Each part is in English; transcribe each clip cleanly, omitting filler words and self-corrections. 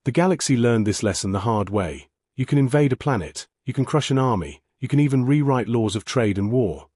The galaxy learned this lesson the hard way. You can invade a planet, you can crush an army, you can even rewrite laws of trade and war.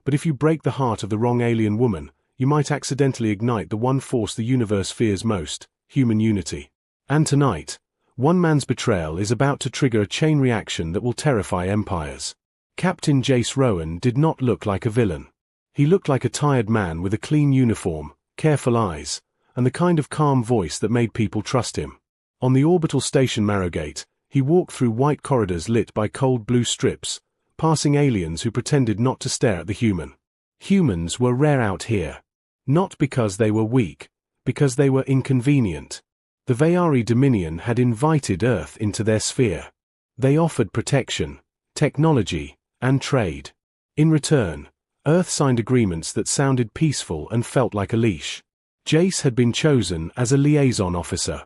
But if you break the heart of the wrong alien woman, you might accidentally ignite the one force the universe fears most, human unity. And tonight, one man's betrayal is about to trigger a chain reaction that will terrify empires. Captain Jace Rowan did not look like a villain. He looked like a tired man with a clean uniform, careful eyes, and the kind of calm voice that made people trust him. On the orbital station Marrowgate, he walked through white corridors lit by cold blue strips, passing aliens who pretended not to stare at the human. Humans were rare out here. Not because they were weak, because they were inconvenient. The Vayari Dominion had invited Earth into their sphere. They offered protection, technology, and trade. In return, Earth signed agreements that sounded peaceful and felt like a leash. Jace had been chosen as a liaison officer.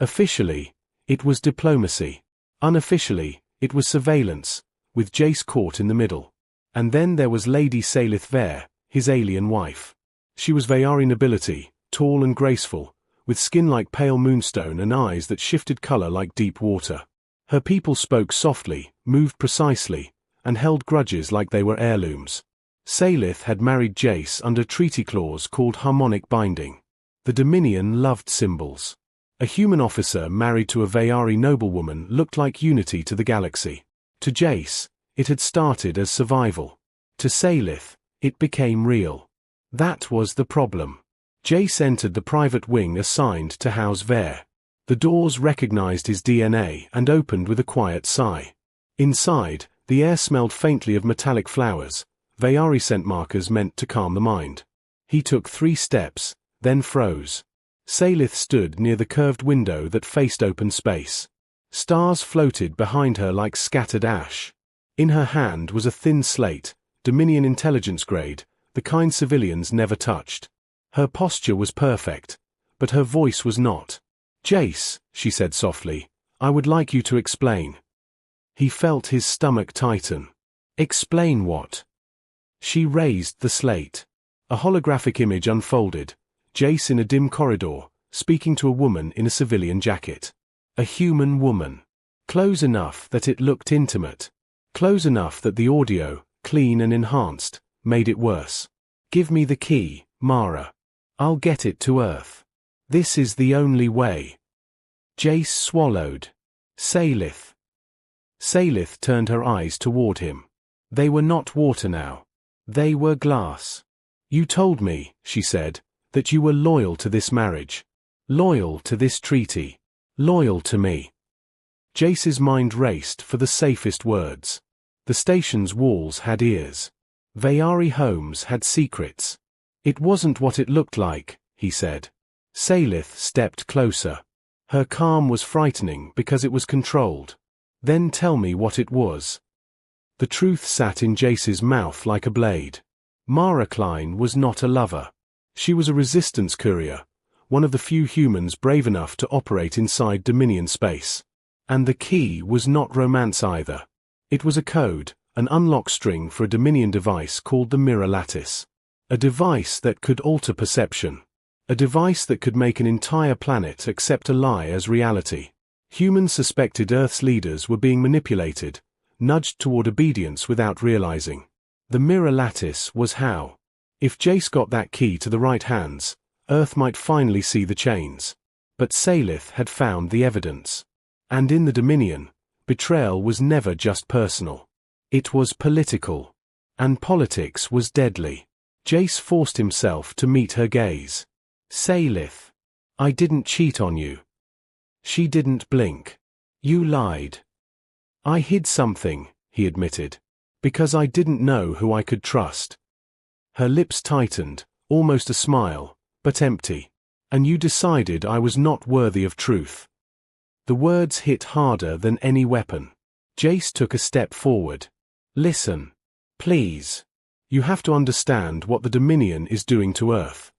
Officially, it was diplomacy. Unofficially, it was surveillance, with Jace caught in the middle. And then there was Lady Salith Vare, his alien wife. She was Vayari nobility, tall and graceful, with skin like pale moonstone and eyes that shifted color like deep water. Her people spoke softly, moved precisely, and held grudges like they were heirlooms. Salith had married Jace under a treaty clause called harmonic binding. The Dominion loved symbols. A human officer married to a Vayari noblewoman looked like unity to the galaxy. To Jace, it had started as survival. To Salith, it became real. That was the problem. Jace entered the private wing assigned to house Vare. The doors recognized his DNA and opened with a quiet sigh. Inside, the air smelled faintly of metallic flowers, Vayari scent markers meant to calm the mind. He took 3 steps, then froze. Salith stood near the curved window that faced open space. Stars floated behind her like scattered ash. In her hand was a thin slate, Dominion intelligence grade, the kind civilians never touched. Her posture was perfect, but her voice was not. "Jace," she said softly, "I would like you to explain." He felt his stomach tighten. "Explain what?" She raised the slate. A holographic image unfolded, Jace in a dim corridor, speaking to a woman in a civilian jacket. A human woman. Close enough that it looked intimate. Close enough that the audio, clean and enhanced, made it worse. "Give me the key, Mara. I'll get it to Earth. This is the only way." Jace swallowed. "Salith." Salith turned her eyes toward him. They were not water now. They were glass. "You told me," she said, "that you were loyal to this marriage. Loyal to this treaty. Loyal to me." Jace's mind raced for the safest words. The station's walls had ears. Vayari homes had secrets. "It wasn't what it looked like," he said. Salith stepped closer. Her calm was frightening because it was controlled. "Then tell me what it was." The truth sat in Jace's mouth like a blade. Mara Klein was not a lover. She was a resistance courier, one of the few humans brave enough to operate inside Dominion space. And the key was not romance either. It was a code, an unlock string for a Dominion device called the Mirror Lattice. A device that could alter perception. A device that could make an entire planet accept a lie as reality. Humans suspected Earth's leaders were being manipulated, nudged toward obedience without realizing. The Mirror Lattice was how. If Jace got that key to the right hands, Earth might finally see the chains. But Salith had found the evidence. And in the Dominion, betrayal was never just personal. It was political. And politics was deadly. Jace forced himself to meet her gaze. "Salith, I didn't cheat on you." She didn't blink. "You lied." "I hid something," he admitted, "because I didn't know who I could trust." Her lips tightened, almost a smile, but empty. "And you decided I was not worthy of truth." The words hit harder than any weapon. Jace took a step forward. "Listen. Please. You have to understand what the Dominion is doing to Earth."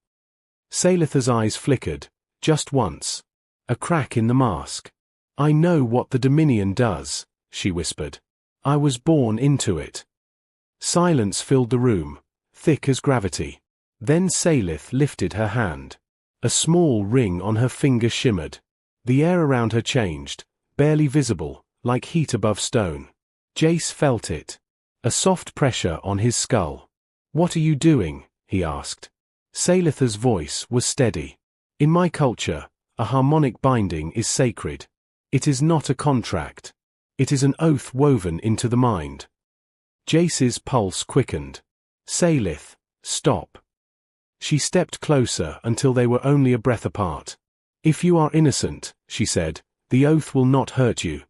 Salith's eyes flickered, just once. A crack in the mask. "I know what the Dominion does," she whispered. "I was born into it." Silence filled the room, thick as gravity. Then Salith lifted her hand. A small ring on her finger shimmered. The air around her changed, barely visible, like heat above stone. Jace felt it. A soft pressure on his skull. "What are you doing?" he asked. Seilith's voice was steady. "In my culture, a harmonic binding is sacred. It is not a contract. It is an oath woven into the mind." Jace's pulse quickened. "Seilith, stop." She stepped closer until they were only a breath apart. "If you are innocent," she said, "the oath will not hurt you."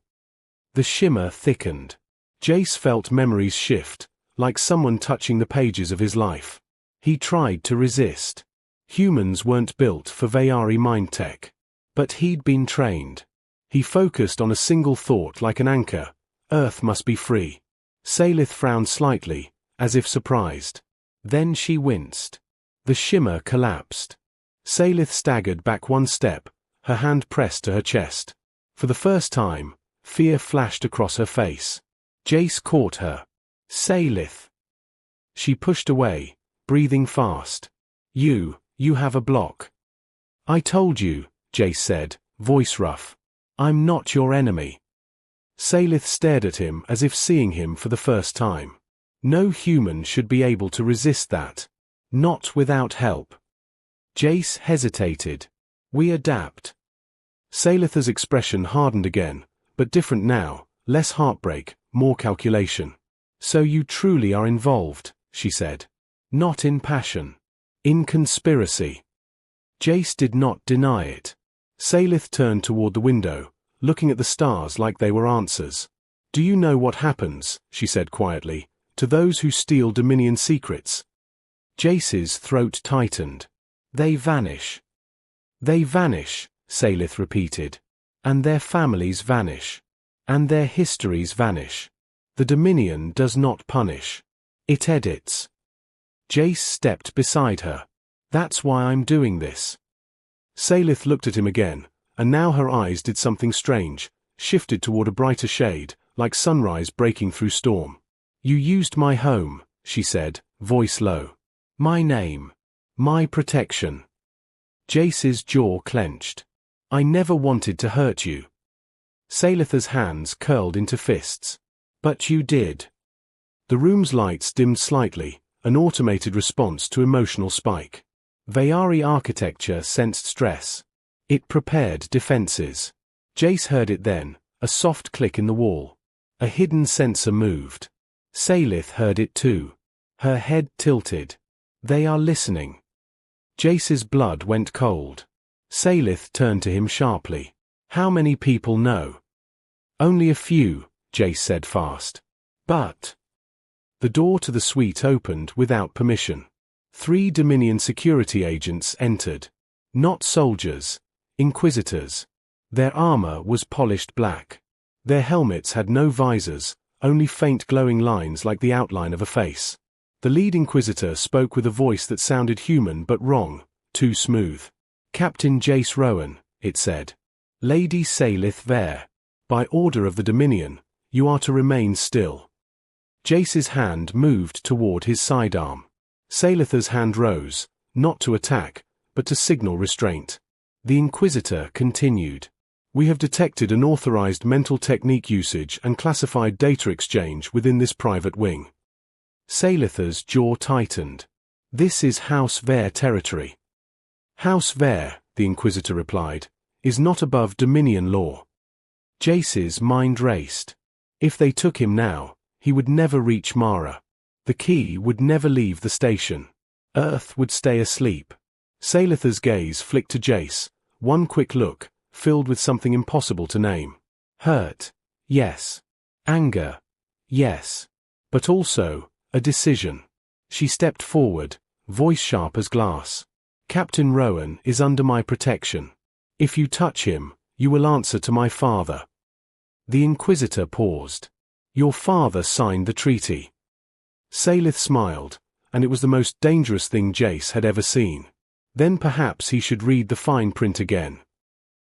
The shimmer thickened. Jace felt memories shift, like someone touching the pages of his life. He tried to resist. Humans weren't built for Vayari mind tech. But he'd been trained. He focused on a single thought like an anchor: Earth must be free. Seilith frowned slightly, as if surprised. Then she winced. The shimmer collapsed. Seilith staggered back one step, her hand pressed to her chest. For the first time, fear flashed across her face. Jace caught her. "Seilith." She pushed away, breathing fast. You have a block." "I told you," Jace said, voice rough. "I'm not your enemy." Seilith stared at him as if seeing him for the first time. No human should be able to resist that. Not without help. Jace hesitated. "We adapt." Seilith's expression hardened again, but different now, less heartbreak, more calculation. "So you truly are involved," she said. "Not in passion. In conspiracy." Jace did not deny it. Seilith turned toward the window, looking at the stars like they were answers. "Do you know what happens," she said quietly, "to those who steal Dominion secrets?" Jace's throat tightened. "They vanish." "They vanish," Seilith repeated. "And their families vanish. And their histories vanish. The Dominion does not punish. It edits." Jace stepped beside her. "That's why I'm doing this." Seilith looked at him again, and now her eyes did something strange, shifted toward a brighter shade, like sunrise breaking through storm. "You used my home," she said, voice low. "My name. My protection." Jace's jaw clenched. "I never wanted to hurt you." Seilith's hands curled into fists. "But you did." The room's lights dimmed slightly, an automated response to emotional spike. Vayari architecture sensed stress. It prepared defenses. Jace heard it then, a soft click in the wall. A hidden sensor moved. Seilith heard it too. Her head tilted. "They are listening." Jace's blood went cold. Seilith turned to him sharply. "How many people know?" "Only a few," Jace said fast. "But—" The door to the suite opened without permission. 3 Dominion security agents entered. Not soldiers. Inquisitors. Their armor was polished black. Their helmets had no visors, only faint glowing lines like the outline of a face. The lead Inquisitor spoke with a voice that sounded human but wrong, too smooth. "Captain Jace Rowan," it said. "Lady Seilith Vare. By order of the Dominion, you are to remain still." Jace's hand moved toward his sidearm. Seilith's hand rose, not to attack, but to signal restraint. The Inquisitor continued. "We have detected unauthorized mental technique usage and classified data exchange within this private wing." Seilith's jaw tightened. "This is House Vare territory." "House Vare," the Inquisitor replied, "is not above Dominion law." Jace's mind raced. If they took him now, he would never reach Mara. The key would never leave the station. Earth would stay asleep. Seilith's gaze flicked to Jace, one quick look, filled with something impossible to name. Hurt, yes. Anger, yes. But also, a decision. She stepped forward, voice sharp as glass. "Captain Rowan is under my protection. If you touch him, you will answer to my father." The Inquisitor paused. "Your father signed the treaty." Seilith smiled, and it was the most dangerous thing Jace had ever seen. Then perhaps he should read the fine print again.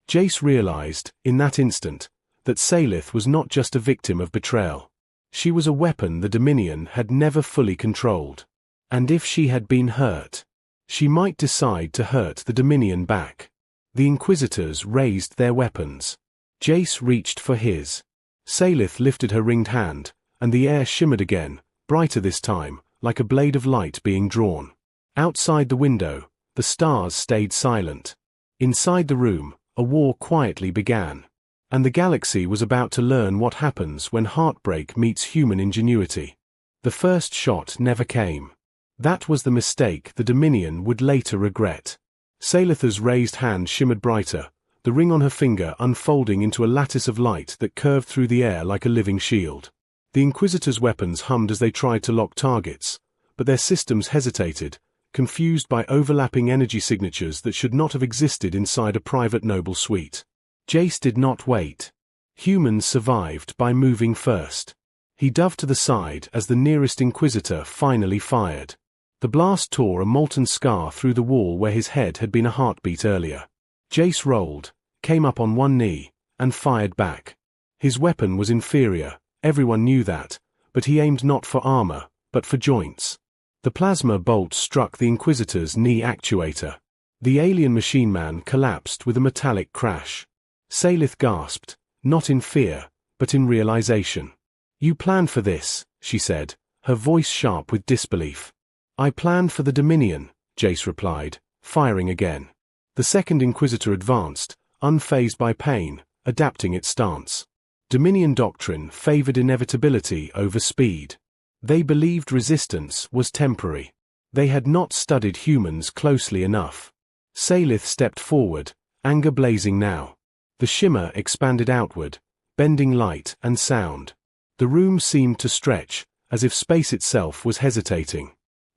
Jace realized, in that instant, that Seilith was not just a victim of betrayal. She was a weapon the Dominion had never fully controlled. And if she had been hurt, she might decide to hurt the Dominion back. The Inquisitors raised their weapons. Jace reached for his. Salith lifted her ringed hand, and the air shimmered again, brighter this time, like a blade of light being drawn. Outside the window, the stars stayed silent. Inside the room, a war quietly began. And the galaxy was about to learn what happens when heartbreak meets human ingenuity. The first shot never came. That was the mistake the Dominion would later regret. Salith's raised hand shimmered brighter, the ring on her finger unfolding into a lattice of light that curved through the air like a living shield. The Inquisitors' weapons hummed as they tried to lock targets, but their systems hesitated, confused by overlapping energy signatures that should not have existed inside a private noble suite. Jace did not wait. Humans survived by moving first. He dove to the side as the nearest Inquisitor finally fired. The blast tore a molten scar through the wall where his head had been a heartbeat earlier. Jace rolled, came up on one knee, and fired back. His weapon was inferior, everyone knew that, but he aimed not for armor, but for joints. The plasma bolt struck the Inquisitor's knee actuator. The alien machine man collapsed with a metallic crash. Salith gasped, not in fear, but in realization. "You planned for this," she said, her voice sharp with disbelief. "I planned for the Dominion," Jace replied, firing again. The second Inquisitor advanced, unfazed by pain, adapting its stance. Dominion doctrine favored inevitability over speed. They believed resistance was temporary. They had not studied humans closely enough. Salith stepped forward, anger blazing now. The shimmer expanded outward, bending light and sound. The room seemed to stretch, as if space itself was hesitating.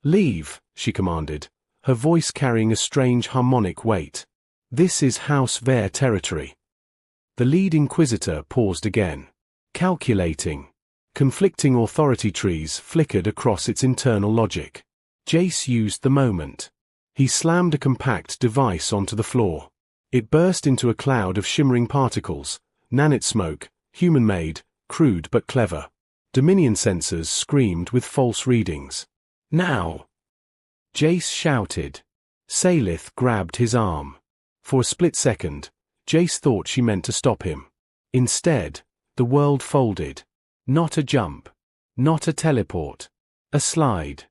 "Leave," she commanded, her voice carrying a strange harmonic weight. "This is House Vare territory." The lead Inquisitor paused again. Calculating. Conflicting authority trees flickered across its internal logic. Jace used the moment. He slammed a compact device onto the floor. It burst into a cloud of shimmering particles, nanite smoke, human-made, crude but clever. Dominion sensors screamed with false readings. "Now!" Jace shouted. Salith grabbed his arm. For a split second, Jace thought she meant to stop him. Instead, the world folded. Not a jump. Not a teleport. A slide.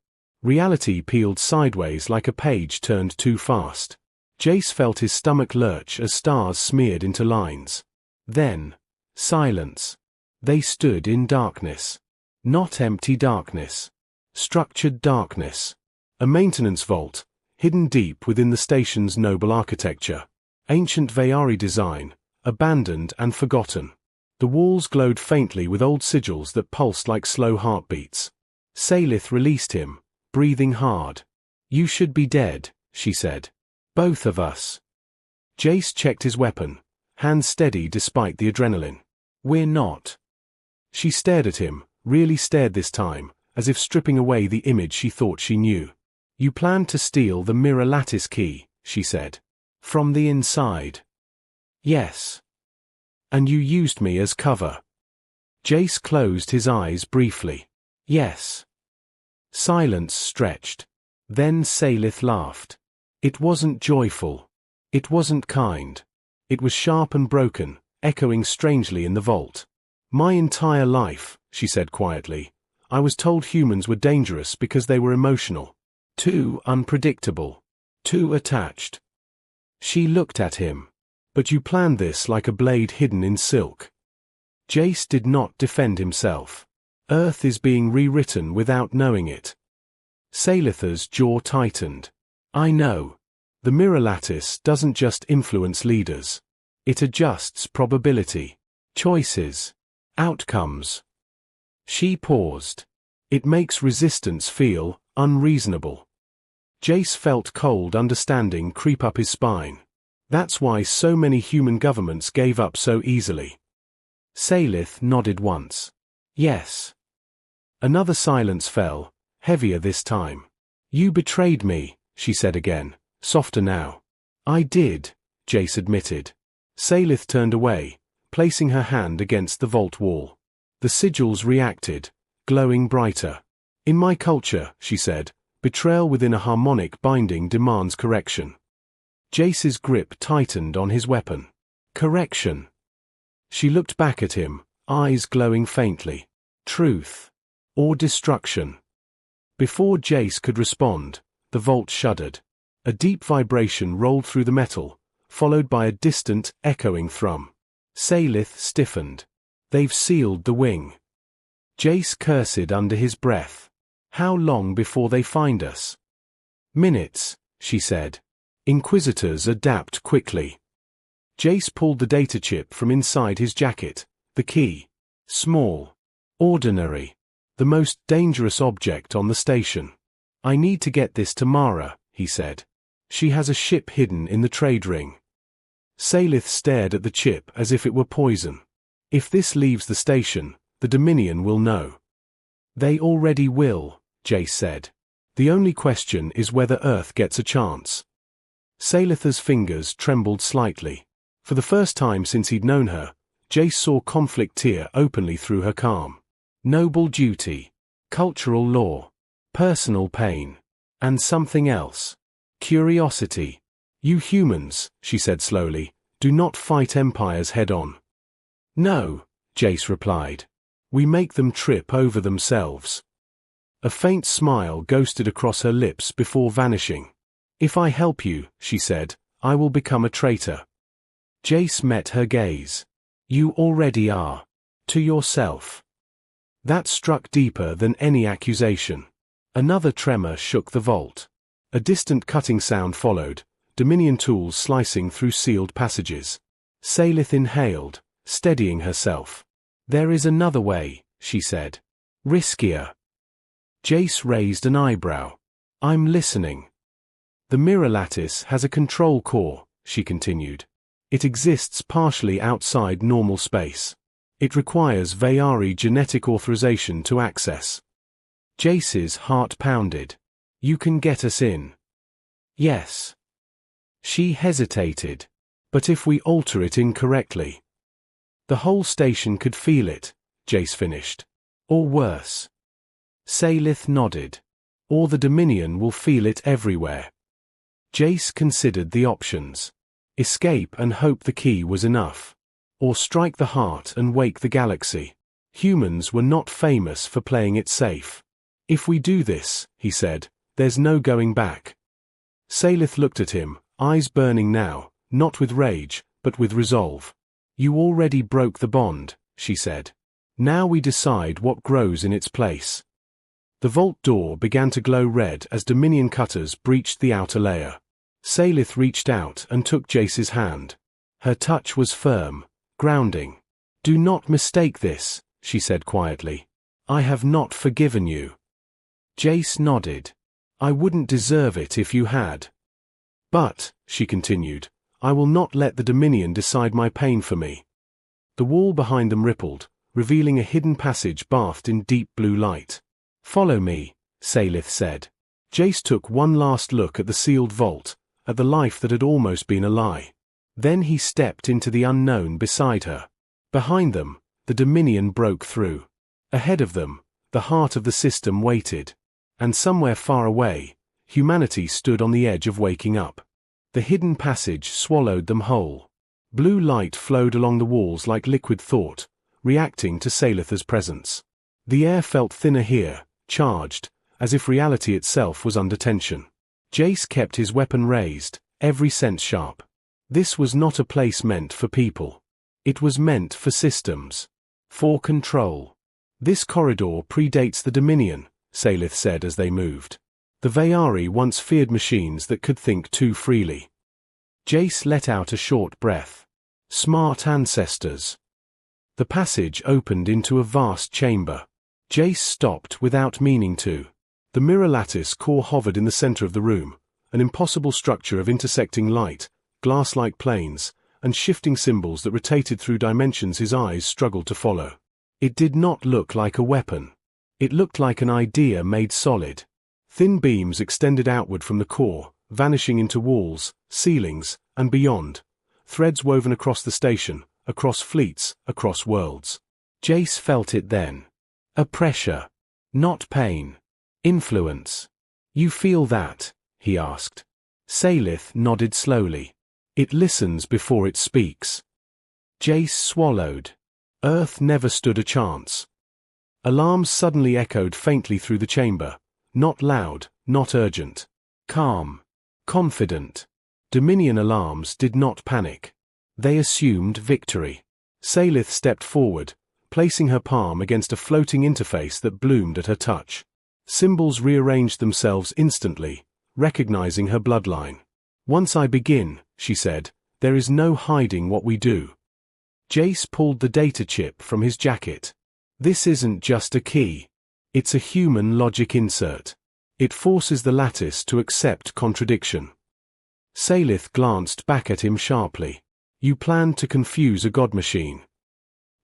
Reality peeled sideways like a page turned too fast. Jace felt his stomach lurch as stars smeared into lines. Then, silence. They stood in darkness. Not empty darkness. Structured darkness. A maintenance vault, hidden deep within the station's noble architecture. Ancient Vayari design, abandoned and forgotten. The walls glowed faintly with old sigils that pulsed like slow heartbeats. Salith released him, breathing hard. "You should be dead," she said. "Both of us." Jace checked his weapon, hands steady despite the adrenaline. "We're not." She stared at him, really stared this time, as if stripping away the image she thought she knew. "You planned to steal the mirror lattice key," she said. "From the inside." "Yes." "And you used me as cover." Jace closed his eyes briefly. "Yes." Silence stretched. Then Salith laughed. It wasn't joyful. It wasn't kind. It was sharp and broken, echoing strangely in the vault. "My entire life," she said quietly, "I was told humans were dangerous because they were emotional. Too unpredictable. Too attached." She looked at him. "But you planned this like a blade hidden in silk." Jace did not defend himself. Earth is being rewritten without knowing it. Salith's jaw tightened. "I know. The mirror lattice doesn't just influence leaders. It adjusts probability, choices, outcomes." She paused. "It makes resistance feel unreasonable." Jace felt cold understanding creep up his spine. That's why so many human governments gave up so easily. Salith nodded once. "Yes." Another silence fell, heavier this time. "You betrayed me," she said again, softer now. "I did," Jace admitted. Salith turned away, placing her hand against the vault wall. The sigils reacted, glowing brighter. "In my culture," she said, "betrayal within a harmonic binding demands correction." Jace's grip tightened on his weapon. Correction. She looked back at him, eyes glowing faintly. Truth. Or destruction. Before Jace could respond, the vault shuddered. A deep vibration rolled through the metal, followed by a distant, echoing thrum. Salith stiffened. They've sealed the wing. Jace cursed under his breath. How long before they find us? Minutes, she said. Inquisitors adapt quickly. Jace pulled the data chip from inside his jacket. The key. Small. Ordinary. The most dangerous object on the station. I need to get this to Mara, he said. She has a ship hidden in the trade ring. Salith stared at the chip as if it were poison. If this leaves the station, the Dominion will know. They already will, Jace said. The only question is whether Earth gets a chance. Salith's fingers trembled slightly. For the first time since he'd known her, Jace saw conflict tear openly through her calm. Noble duty, cultural law, personal pain, and something else. Curiosity. You humans, she said slowly, do not fight empires head-on. No, Jace replied. We make them trip over themselves. A faint smile ghosted across her lips before vanishing. If I help you, she said, I will become a traitor. Jace met her gaze. You already are. To yourself. That struck deeper than any accusation. Another tremor shook the vault. A distant cutting sound followed, Dominion tools slicing through sealed passages. Salith inhaled, steadying herself. There is another way, she said. Riskier. Jace raised an eyebrow. I'm listening. The mirror lattice has a control core, she continued. It exists partially outside normal space. It requires Vayari genetic authorization to access. Jace's heart pounded. You can get us in. Yes. She hesitated. But if we alter it incorrectly? The whole station could feel it, Jace finished. Or worse. Salith nodded. Or the Dominion will feel it everywhere. Jace considered the options. Escape and hope the key was enough. Or strike the heart and wake the galaxy. Humans were not famous for playing it safe. If we do this, he said, there's no going back. Salith looked at him, eyes burning now, not with rage, but with resolve. You already broke the bond, she said. Now we decide what grows in its place. The vault door began to glow red as Dominion cutters breached the outer layer. Salith reached out and took Jace's hand. Her touch was firm, grounding. Do not mistake this, she said quietly. I have not forgiven you. Jace nodded. I wouldn't deserve it if you had. But, she continued, I will not let the Dominion decide my pain for me. The wall behind them rippled, revealing a hidden passage bathed in deep blue light. Follow me, Salith said. Jace took one last look at the sealed vault, at the life that had almost been a lie. Then he stepped into the unknown beside her. Behind them, the Dominion broke through. Ahead of them, the heart of the system waited. And somewhere far away, humanity stood on the edge of waking up. The hidden passage swallowed them whole. Blue light flowed along the walls like liquid thought, reacting to Salith's presence. The air felt thinner here, charged, as if reality itself was under tension. Jace kept his weapon raised, every sense sharp. This was not a place meant for people. It was meant for systems. For control. This corridor predates the Dominion, Salith said as they moved. The Vayari once feared machines that could think too freely. Jace let out a short breath. Smart ancestors. The passage opened into a vast chamber. Jace stopped without meaning to. The mirror lattice core hovered in the center of the room, an impossible structure of intersecting light, glass-like planes, and shifting symbols that rotated through dimensions his eyes struggled to follow. It did not look like a weapon. It looked like an idea made solid. Thin beams extended outward from the core, vanishing into walls, ceilings, and beyond. Threads woven across the station, across fleets, across worlds. Jace felt it then. A pressure. Not pain. Influence. You feel that? He asked. Salith nodded slowly. It listens before it speaks. Jace swallowed. Earth never stood a chance. Alarms suddenly echoed faintly through the chamber. Not loud, not urgent. Calm. Confident. Dominion alarms did not panic. They assumed victory. Salith stepped forward, placing her palm against a floating interface that bloomed at her touch. Symbols rearranged themselves instantly, recognizing her bloodline. "Once I begin," she said, "there is no hiding what we do." Jace pulled the data chip from his jacket. "This isn't just a key. It's a human logic insert. It forces the lattice to accept contradiction." Salith glanced back at him sharply. "You planned to confuse a god machine."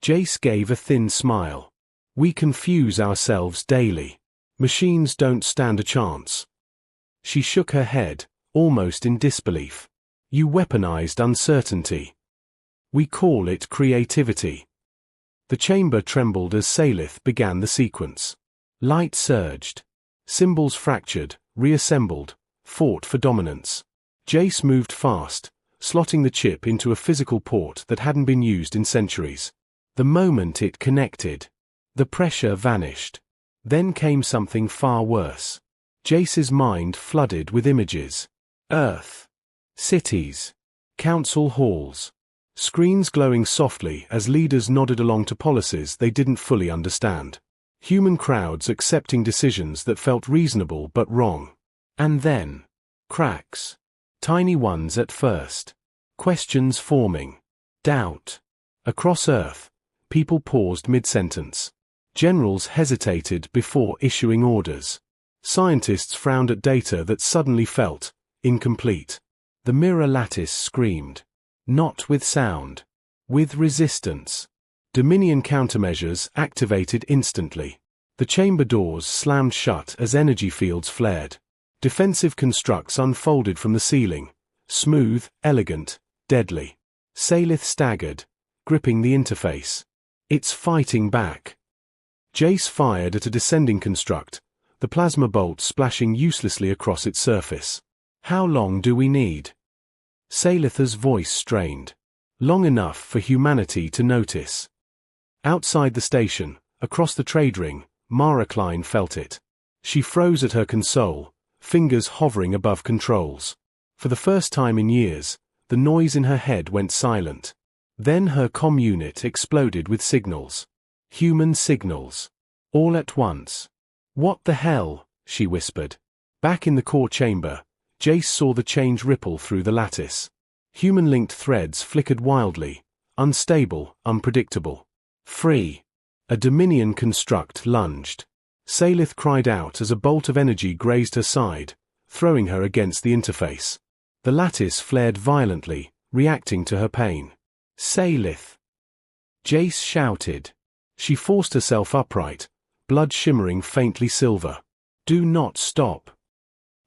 Jace gave a thin smile. "We confuse ourselves daily. Machines don't stand a chance." She shook her head, almost in disbelief. "You weaponized uncertainty. We call it creativity." The chamber trembled as Salith began the sequence. Light surged. Symbols fractured, reassembled, fought for dominance. Jace moved fast, slotting the chip into a physical port that hadn't been used in centuries. The moment it connected, the pressure vanished. Then came something far worse. Jace's mind flooded with images. Earth. Cities. Council halls. Screens glowing softly as leaders nodded along to policies they didn't fully understand. Human crowds accepting decisions that felt reasonable but wrong. And then, cracks. Tiny ones at first. Questions forming. Doubt. Across Earth, people paused mid-sentence. Generals hesitated before issuing orders. Scientists frowned at data that suddenly felt incomplete. The mirror lattice screamed. Not with sound. With resistance. Dominion countermeasures activated instantly. The chamber doors slammed shut as energy fields flared. Defensive constructs unfolded from the ceiling. Smooth, elegant, deadly. Salith staggered, gripping the interface. "It's fighting back." Jace fired at a descending construct, the plasma bolt splashing uselessly across its surface. "How long do we need?" Salith's voice strained. "Long enough for humanity to notice." Outside the station, across the trade ring, Mara Klein felt it. She froze at her console, fingers hovering above controls. For the first time in years, the noise in her head went silent. Then her comm unit exploded with signals. Human signals. All at once. "What the hell?" she whispered. Back in the core chamber, Jace saw the change ripple through the lattice. Human-linked threads flickered wildly, unstable, unpredictable. "Free." A Dominion construct lunged. Salith cried out as a bolt of energy grazed her side, throwing her against the interface. The lattice flared violently, reacting to her pain. "Salith!" Jace shouted. She forced herself upright, blood shimmering faintly silver. "Do not stop."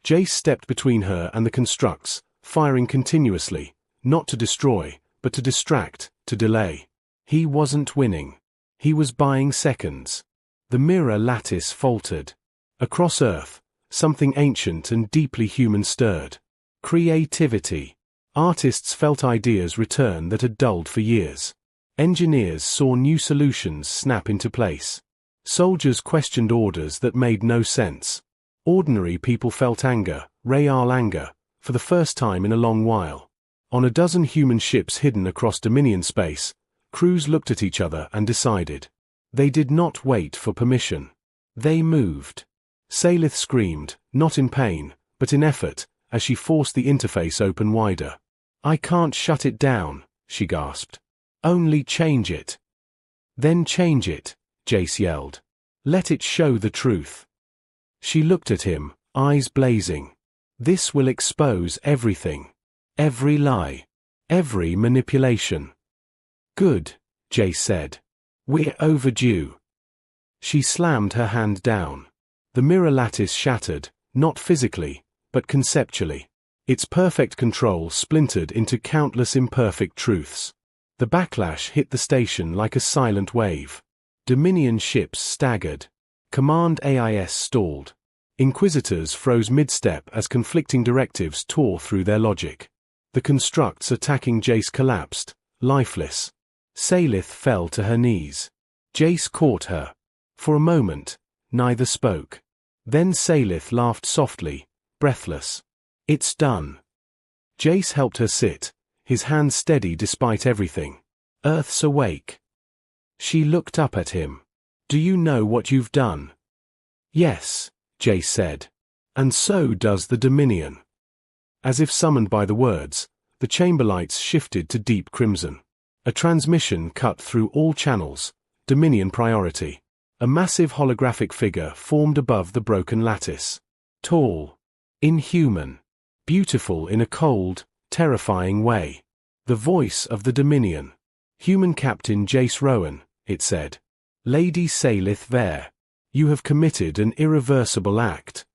Jace stepped between her and the constructs, firing continuously, not to destroy, but to distract, to delay. He wasn't winning. He was buying seconds. The mirror lattice faltered. Across Earth, something ancient and deeply human stirred. Creativity. Artists felt ideas return that had dulled for years. Engineers saw new solutions snap into place. Soldiers questioned orders that made no sense. Ordinary people felt anger, real anger, for the first time in a long while. On a dozen human ships hidden across Dominion space, crews looked at each other and decided. They did not wait for permission. They moved. Salith screamed, not in pain, but in effort, as she forced the interface open wider. "I can't shut it down," she gasped. "Only change it." "Then change it," Jace yelled. "Let it show the truth." She looked at him, eyes blazing. "This will expose everything. Every lie. Every manipulation." "Good," Jace said. "We're overdue." She slammed her hand down. The mirror lattice shattered, not physically, but conceptually. Its perfect control splintered into countless imperfect truths. The backlash hit the station like a silent wave. Dominion ships staggered. Command AIS stalled. Inquisitors froze mid-step as conflicting directives tore through their logic. The constructs attacking Jace collapsed, lifeless. Salith fell to her knees. Jace caught her. For a moment, neither spoke. Then Salith laughed softly, breathless. "It's done." Jace helped her sit, his hands steady despite everything. "Earth's awake." She looked up at him. "Do you know what you've done?" "Yes," Jace said. "And so does the Dominion." As if summoned by the words, the chamber lights shifted to deep crimson. A transmission cut through all channels, Dominion priority. A massive holographic figure formed above the broken lattice. Tall. Inhuman. Beautiful in a cold, terrifying way. The voice of the Dominion. "Human Captain Jace Rowan," it said. "Lady Salith Vare. You have committed an irreversible act."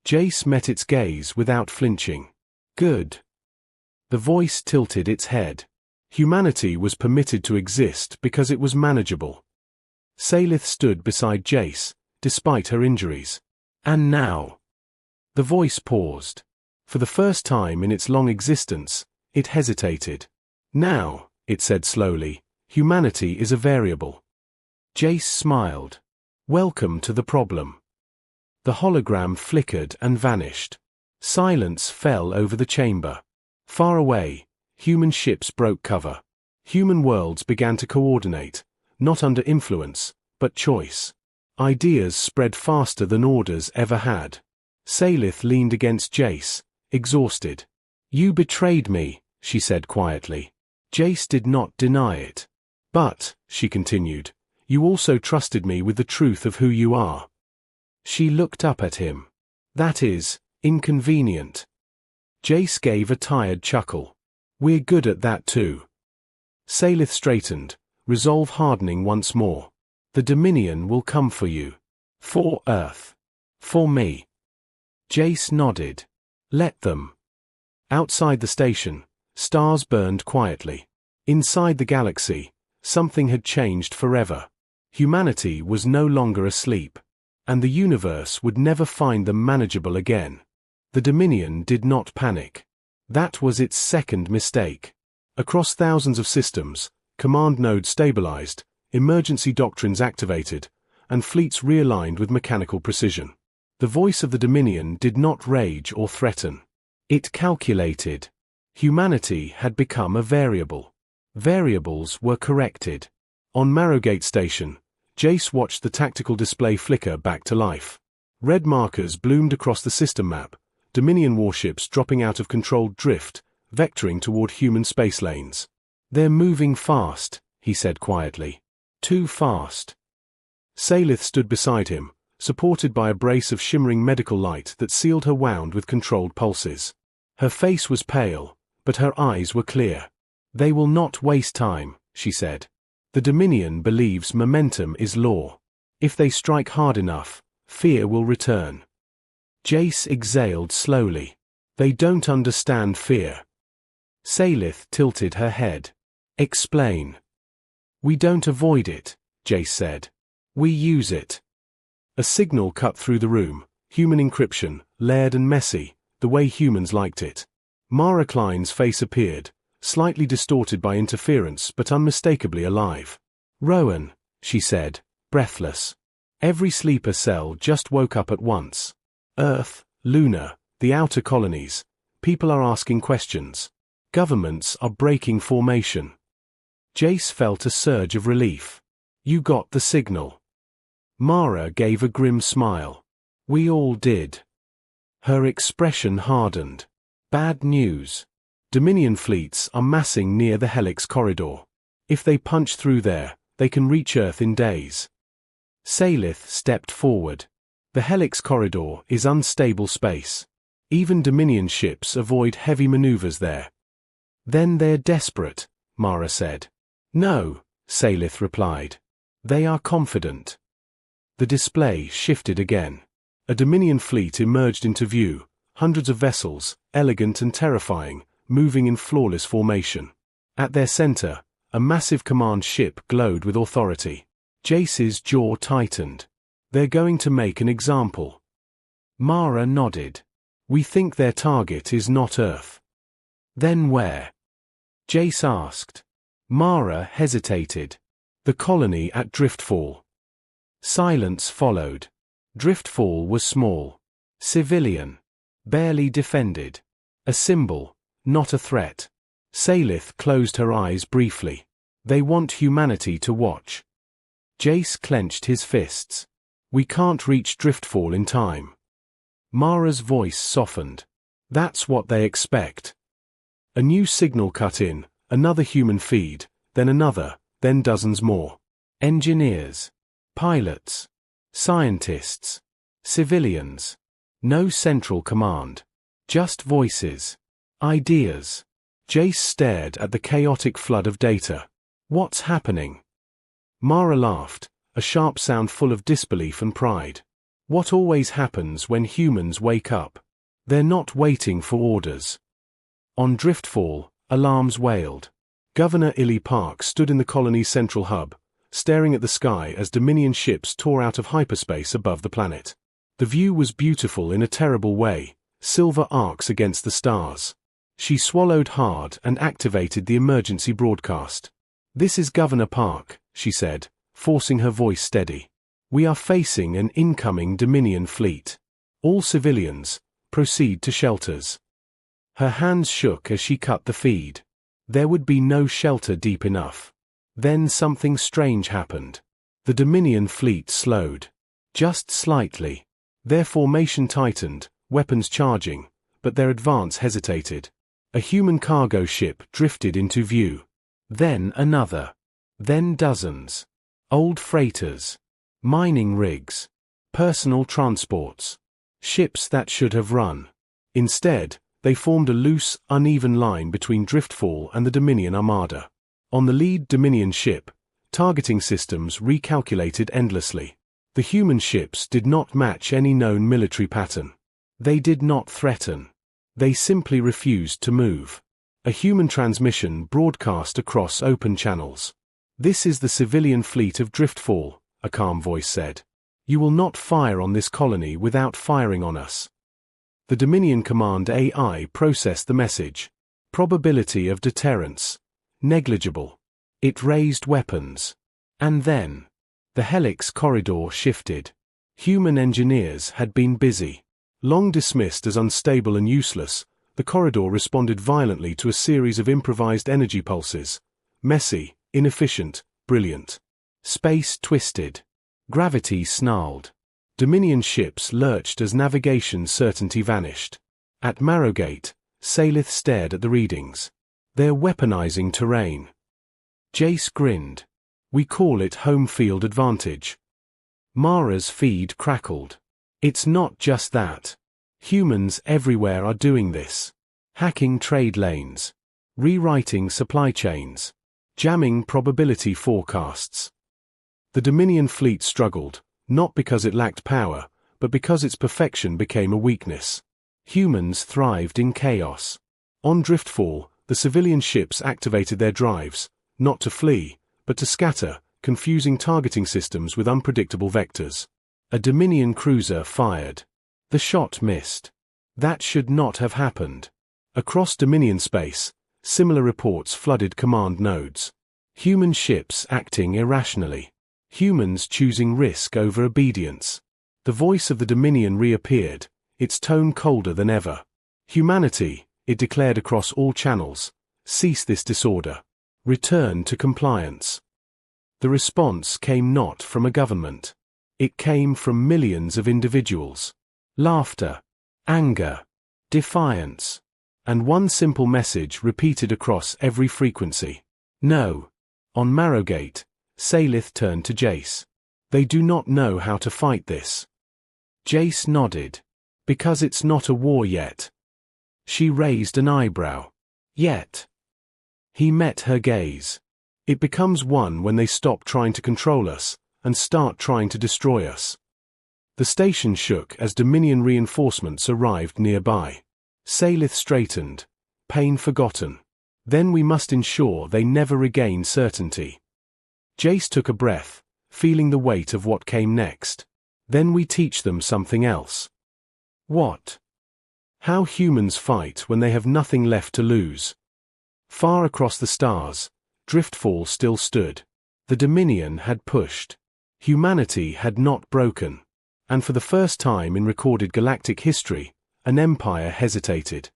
Jace met its gaze without flinching. "Good." The voice tilted its head. Humanity was permitted to exist because it was manageable. Salith stood beside Jace, despite her injuries. "And now?" The voice paused. For the first time in its long existence, it hesitated. "Now," it said slowly, "humanity is a variable." Jace smiled. "Welcome to the problem." The hologram flickered and vanished. Silence fell over the chamber. Far away, human ships broke cover. Human worlds began to coordinate, not under influence, but choice. Ideas spread faster than orders ever had. Salith leaned against Jace, exhausted. "You betrayed me," she said quietly. Jace did not deny it. "But," she continued, "you also trusted me with the truth of who you are." She looked up at him. "That is inconvenient." Jace gave a tired chuckle. "We're good at that too." Salith straightened, resolve hardening once more. "The Dominion will come for you. For Earth. For me." Jace nodded. "Let them." Outside the station, stars burned quietly. Inside the galaxy, something had changed forever. Humanity was no longer asleep, and the universe would never find them manageable again. The Dominion did not panic. That was its second mistake. Across thousands of systems, command nodes stabilized, emergency doctrines activated, and fleets realigned with mechanical precision. The voice of the Dominion did not rage or threaten. It calculated. Humanity had become a variable. Variables were corrected. On Marrowgate Station, Jace watched the tactical display flicker back to life. Red markers bloomed across the system map, Dominion warships dropping out of controlled drift, vectoring toward human space lanes. "They're moving fast," he said quietly. "Too fast." Salith stood beside him, supported by a brace of shimmering medical light that sealed her wound with controlled pulses. Her face was pale, but her eyes were clear. "They will not waste time," she said. "The Dominion believes momentum is law. If they strike hard enough, fear will return." Jace exhaled slowly. "They don't understand fear." Salith tilted her head. "Explain." "We don't avoid it," Jace said. "We use it." A signal cut through the room, human encryption, layered and messy, the way humans liked it. Mara Klein's face appeared, slightly distorted by interference but unmistakably alive. "Rowan," she said, breathless. Every sleeper cell just woke up at once. Earth, Luna, the outer colonies. People are asking questions. Governments are breaking formation. Jace felt a surge of relief. "You got the signal." Mara gave a grim smile. "We all did." Her expression hardened. "Bad news. Dominion fleets are massing near the Helix corridor. If they punch through there, they can reach Earth in days." Salith stepped forward. "The Helix corridor is unstable space. Even Dominion ships avoid heavy maneuvers there." "Then they're desperate," Mara said. "No," Salith replied. "They are confident." The display shifted again. A Dominion fleet emerged into view, hundreds of vessels, elegant and terrifying, moving in flawless formation. At their center, a massive command ship glowed with authority. Jace's jaw tightened. "They're going to make an example." Mara nodded. We think their target is not Earth. Then where? Jace asked. Mara hesitated. The colony at Driftfall. Silence followed. Driftfall was small. Civilian. Barely defended. A symbol, not a threat. Salith closed her eyes briefly. They want humanity to watch. Jace clenched his fists. We can't reach Driftfall in time. Mara's voice softened. That's what they expect. A new signal cut in, another human feed, then another, then dozens more. Engineers. Pilots. Scientists. Civilians. No central command. Just voices. Ideas. Jace stared at the chaotic flood of data. What's happening? Mara laughed, a sharp sound full of disbelief and pride. What always happens when humans wake up? They're not waiting for orders. On Driftfall, alarms wailed. Governor Illy Park stood in the colony's central hub, staring at the sky as Dominion ships tore out of hyperspace above the planet. The view was beautiful in a terrible way, silver arcs against the stars. She swallowed hard and activated the emergency broadcast. This is Governor Park, she said, forcing her voice steady. We are facing an incoming Dominion fleet. All civilians, proceed to shelters. Her hands shook as she cut the feed. There would be no shelter deep enough. Then something strange happened. The Dominion fleet slowed. Just slightly. Their formation tightened, weapons charging, but their advance hesitated. A human cargo ship drifted into view. Then another. Then dozens. Old freighters. Mining rigs. Personal transports. Ships that should have run. Instead, they formed a loose, uneven line between Driftfall and the Dominion Armada. On the lead Dominion ship, targeting systems recalculated endlessly. The human ships did not match any known military pattern. They did not threaten. They simply refused to move. A human transmission broadcast across open channels. This is the civilian fleet of Driftfall, a calm voice said. You will not fire on this colony without firing on us. The Dominion Command AI processed the message. Probability of deterrence. Negligible. It raised weapons. And then, the helix corridor shifted. Human engineers had been busy. Long dismissed as unstable and useless, the corridor responded violently to a series of improvised energy pulses. Messy, inefficient, brilliant. Space twisted. Gravity snarled. Dominion ships lurched as navigation certainty vanished. At Marrowgate, Salith stared at the readings. They're weaponizing terrain. Jace grinned. We call it home field advantage. Mara's feed crackled. It's not just that. Humans everywhere are doing this. Hacking trade lanes. Rewriting supply chains. Jamming probability forecasts. The Dominion fleet struggled, not because it lacked power, but because its perfection became a weakness. Humans thrived in chaos. On Driftfall, the civilian ships activated their drives, not to flee, but to scatter, confusing targeting systems with unpredictable vectors. A Dominion cruiser fired. The shot missed. That should not have happened. Across Dominion space, similar reports flooded command nodes. Human ships acting irrationally. Humans choosing risk over obedience. The voice of the Dominion reappeared, its tone colder than ever. Humanity, it declared across all channels, cease this disorder. Return to compliance. The response came not from a government. It came from millions of individuals. Laughter, anger, defiance, and one simple message repeated across every frequency. No. On Marrowgate, Salith turned to Jace. They do not know how to fight this. Jace nodded. Because it's not a war yet. She raised an eyebrow. Yet. He met her gaze. It becomes one when they stop trying to control us, and start trying to destroy us. The station shook as Dominion reinforcements arrived nearby. Salith straightened. Pain forgotten. Then we must ensure they never regain certainty. Jace took a breath, feeling the weight of what came next. Then we teach them something else. What? How humans fight when they have nothing left to lose. Far across the stars, Driftfall still stood. The Dominion had pushed. Humanity had not broken. And for the first time in recorded galactic history, an empire hesitated.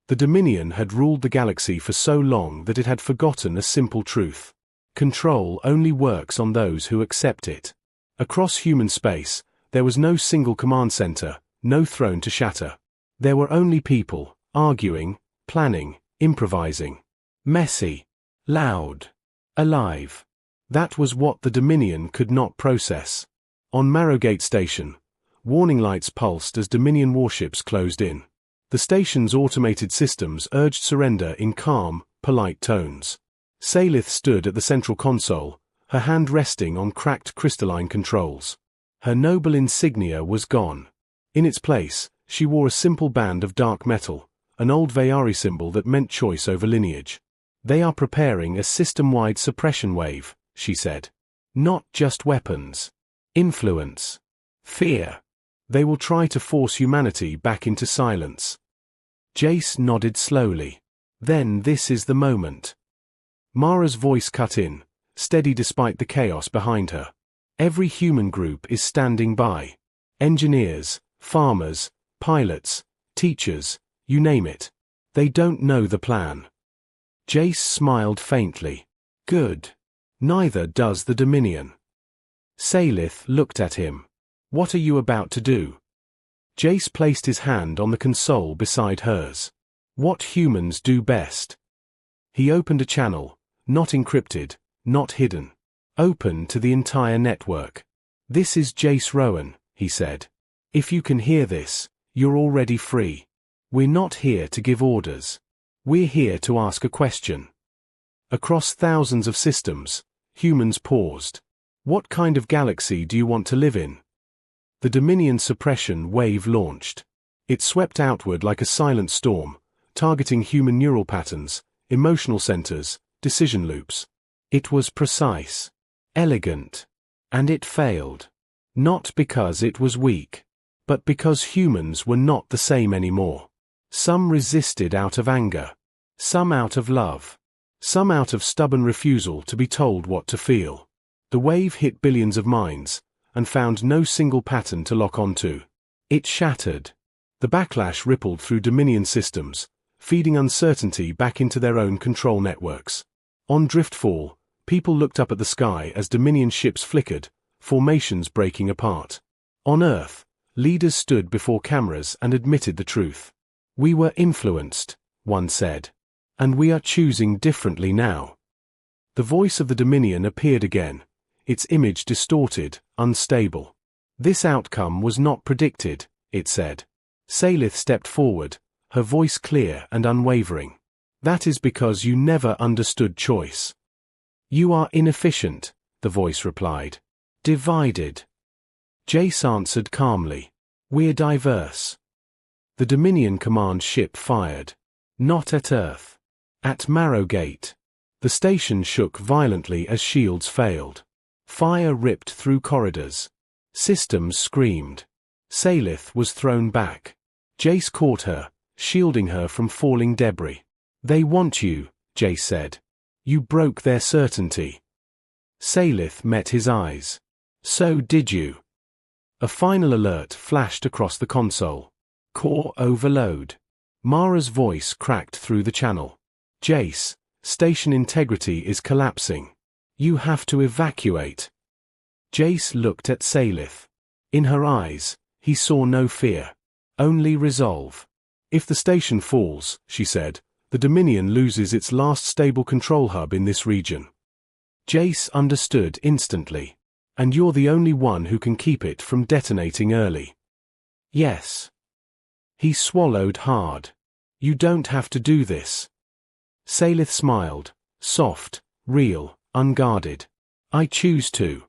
The Dominion had ruled the galaxy for so long that it had forgotten a simple truth. Control only works on those who accept it. Across human space, there was no single command center, no throne to shatter. There were only people, arguing, planning, improvising. Messy. Loud. Alive. That was what the Dominion could not process. On Marrowgate Station, warning lights pulsed as Dominion warships closed in. The station's automated systems urged surrender in calm, polite tones. Salith stood at the central console, her hand resting on cracked crystalline controls. Her noble insignia was gone. In its place, she wore a simple band of dark metal, an old Vayari symbol that meant choice over lineage. "They are preparing a system-wide suppression wave," she said. "Not just weapons. Influence. Fear. They will try to force humanity back into silence." Jace nodded slowly. "Then this is the moment." Mara's voice cut in, steady despite the chaos behind her. "Every human group is standing by. Engineers, farmers, pilots, teachers, you name it. They don't know the plan." Jace smiled faintly. "Good. Neither does the Dominion." Salith looked at him. "What are you about to do?" Jace placed his hand on the console beside hers. "What humans do best." He opened a channel, not encrypted, not hidden. Open to the entire network. "This is Jace Rowan," he said. "If you can hear this, you're already free. We're not here to give orders. We're here to ask a question." Across thousands of systems, humans paused. "What kind of galaxy do you want to live in?" The Dominion suppression wave launched. It swept outward like a silent storm, targeting human neural patterns, emotional centers, decision loops. It was precise, elegant, and it failed. Not because it was weak, but because humans were not the same anymore. Some resisted out of anger, some out of love, some out of stubborn refusal to be told what to feel. The wave hit billions of minds, and found no single pattern to lock onto. It shattered. The backlash rippled through Dominion systems, feeding uncertainty back into their own control networks. On Driftfall, people looked up at the sky as Dominion ships flickered, formations breaking apart. On Earth, leaders stood before cameras and admitted the truth. "We were influenced," one said. "And we are choosing differently now." The voice of the Dominion appeared again, its image distorted, unstable. "This outcome was not predicted," it said. Salith stepped forward, her voice clear and unwavering. "That is because you never understood choice." "You are inefficient," the voice replied. "Divided." Jace answered calmly. "We're diverse." The Dominion command ship fired. Not at Earth. At Marrowgate. The station shook violently as shields failed. Fire ripped through corridors. Systems screamed. Salith was thrown back. Jace caught her, shielding her from falling debris. "They want you," Jace said. "You broke their certainty." Salith met his eyes. "So did you." A final alert flashed across the console. "Core overload." Mara's voice cracked through the channel. "Jace, station integrity is collapsing. You have to evacuate." Jace looked at Salith. In her eyes, he saw no fear. Only resolve. "If the station falls," she said, "the Dominion loses its last stable control hub in this region." Jace understood instantly. "And you're the only one who can keep it from detonating early." "Yes." He swallowed hard. "You don't have to do this." Salith smiled, soft, real, unguarded. "I choose to."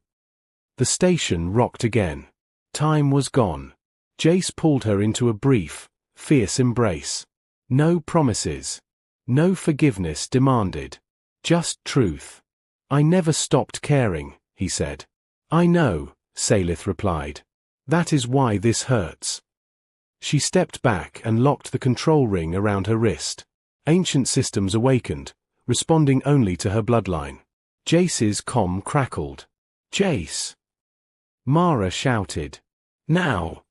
The station rocked again. Time was gone. Jace pulled her into a brief, fierce embrace. No promises. No forgiveness demanded. Just truth. "I never stopped caring," he said. "I know," Salith replied. "That is why this hurts." She stepped back and locked the control ring around her wrist. Ancient systems awakened, responding only to her bloodline. Jace's comm crackled. "Jace!" Mara shouted. "Now!"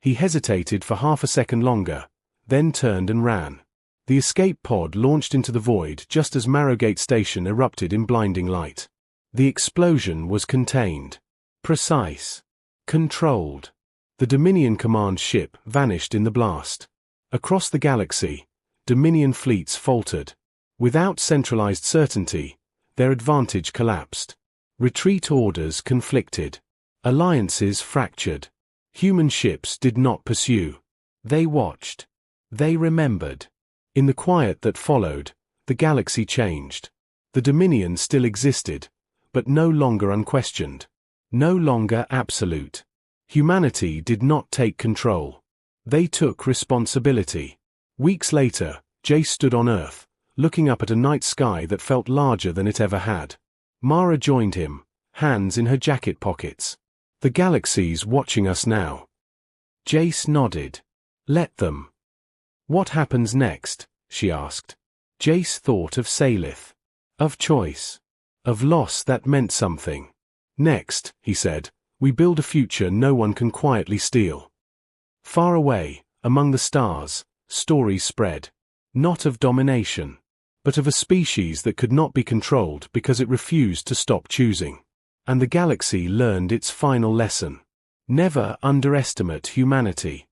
He hesitated for half a second longer, then turned and ran. The escape pod launched into the void just as Marrowgate Station erupted in blinding light. The explosion was contained. Precise. Controlled. The Dominion command ship vanished in the blast. Across the galaxy, Dominion fleets faltered. Without centralized certainty, their advantage collapsed. Retreat orders conflicted. Alliances fractured. Human ships did not pursue. They watched. They remembered. In the quiet that followed, the galaxy changed. The Dominion still existed, but no longer unquestioned. No longer absolute. Humanity did not take control. They took responsibility. Weeks later, Jace stood on Earth, looking up at a night sky that felt larger than it ever had. Mara joined him, hands in her jacket pockets. "The galaxy's watching us now." Jace nodded. "Let them." "What happens next?" she asked. Jace thought of Salith. Of choice. Of loss that meant something. "Next," he said, "we build a future no one can quietly steal." Far away, among the stars, stories spread. Not of domination, but of a species that could not be controlled because it refused to stop choosing. And the galaxy learned its final lesson. Never underestimate humanity.